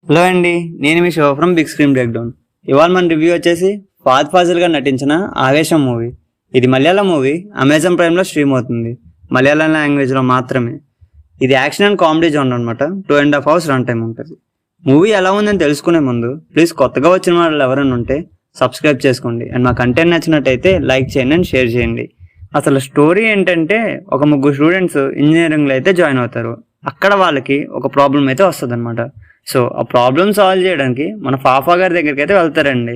Hello అండి, నేను మీ show from big screen breakdown. ఇవాళ మన రివ్యూ వచ్చేసి ఫాద్ ఫాజిల్ గారు నటించిన ఆవేశం మూవీ. ఇది మలయాళం మూవీ, అమెజాన్ ప్రైమ్లో స్ట్రీమ్ అవుతుంది. మలయాళం లాంగ్వేజ్లో మాత్రమే. ఇది యాక్షన్ అండ్ కామెడీ జోన్ అనమాట. 2.5 hours రన్ టైం ఉంటుంది. మూవీ ఎలా ఉందని తెలుసుకునే ముందు ప్లీజ్ కొత్తగా వచ్చిన వాళ్ళు ఎవరైనా ఉంటే సబ్స్క్రైబ్ చేసుకోండి. అండ్ మా కంటెంట్ నచ్చినట్టయితే లైక్ చేయండి అండ్ షేర్ చేయండి. అసలు స్టోరీ ఏంటంటే, ఒక ముగ్గురు స్టూడెంట్స్ ఇంజనీరింగ్లో అయితే జాయిన్ అవుతారు. అక్కడ వాళ్ళకి ఒక ప్రాబ్లం అయితే వస్తుంది అనమాట. సో ఆ ప్రాబ్లమ్ సాల్వ్ చేయడానికి మన ఫాఫా గారి దగ్గరికి అయితే వెళ్తారండి.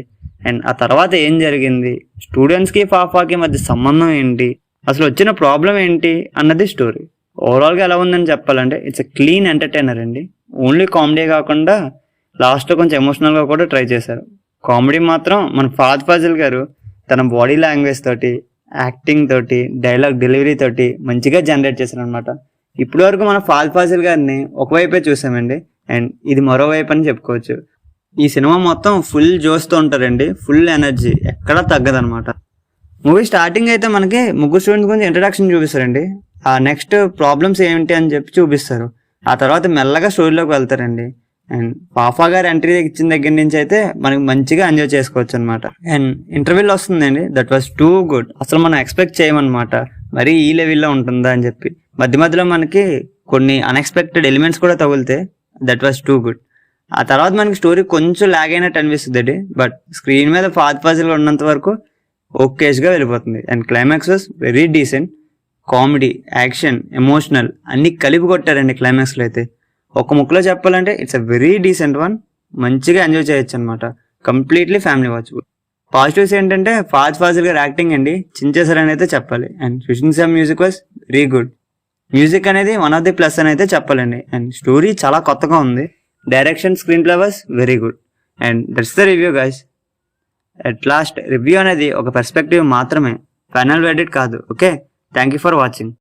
అండ్ ఆ తర్వాత ఏం జరిగింది, స్టూడెంట్స్కి ఫాఫాకి మధ్య సంబంధం ఏంటి, అసలు వచ్చిన ప్రాబ్లం ఏంటి అన్నది స్టోరీ. ఓవరాల్గా ఎలా ఉందని చెప్పాలంటే ఇట్స్ ఎ క్లీన్ ఎంటర్టైనర్ అండి. ఓన్లీ కామెడీ కాకుండా లాస్ట్లో కొంచెం ఎమోషనల్గా కూడా ట్రై చేశారు. కామెడీ మాత్రం మన ఫాద్ ఫాజిల్ గారు తన బాడీ లాంగ్వేజ్ తోటి, యాక్టింగ్ తోటి, డైలాగ్ డెలివరీ తోటి మంచిగా జనరేట్ చేశారు అనమాట. ఇప్పటి వరకు మన ఫాద్ ఫాజిల్ గారిని ఒకవైపే చూసామండి, అండ్ ఇది మరోవైపు అని చెప్పుకోవచ్చు. ఈ సినిమా మొత్తం ఫుల్ జోస్తో ఉంటారండి, ఫుల్ ఎనర్జీ, ఎక్కడా తగ్గదనమాట. మూవీ స్టార్టింగ్ అయితే మనకి ముగ్గురు స్టూడెంట్స్ గురించి ఇంట్రడక్షన్ చూపిస్తారండి. ఆ నెక్స్ట్ ప్రాబ్లమ్స్ ఏంటి అని చెప్పి చూపిస్తారు. ఆ తర్వాత మెల్లగా స్టోరీలోకి వెళ్తారండి. అండ్ పాఫా గారు ఎంట్రీ ఇచ్చిన దగ్గర నుంచి అయితే మనకి మంచిగా ఎంజాయ్ చేసుకోవచ్చు అనమాట. అండ్ ఇంటర్వ్యూలో వస్తుందండి, దట్ వాస్ టూ గుడ్. అసలు మనం ఎక్స్పెక్ట్ చేయమన్నమాట మరీ ఈ లెవెల్లో ఉంటుందా అని చెప్పి. మధ్య మధ్యలో మనకి కొన్ని అన్ఎక్స్పెక్టెడ్ ఎలిమెంట్స్ కూడా తగిలితే దట్ వాస్ టూ గుడ్. ఆ తర్వాత మనకి స్టోరీ కొంచెం లాగ్ అయినట్టు అనిపిస్తుంది, బట్ స్క్రీన్ మీద ఫాద్ ఫాజిల్గా ఉన్నంత వరకు ఓకేస్గా వెళ్ళిపోతుంది. And climax was very decent. Comedy, action, emotional అన్ని కలిపి కొట్టారండి క్లైమాక్స్లో అయితే. ఒక ముక్కలో చెప్పాలంటే it's a very decent one. మంచిగా ఎంజాయ్ చేయొచ్చు అనమాట. Completely family watch. పాజిటివ్స్ ఏంటంటే ఫాద్ ఫాజిల్ గారు యాక్టింగ్ అండి చించేశారని అయితే చెప్పాలి. And Sushin Shyam music was very good. Music అనేది వన్ ఆఫ్ ది ప్లస్ అని అయితే చెప్పాలండి. అండ్ స్టోరీ చాలా కొత్తగా ఉంది. Direction, screen play was very good. And that's the review guys. At last review అనేది ఒక పర్స్పెక్టివ్ మాత్రమే, ఫైనల్ వెర్డిక్ట్ కాదు. Okay, thank you for watching.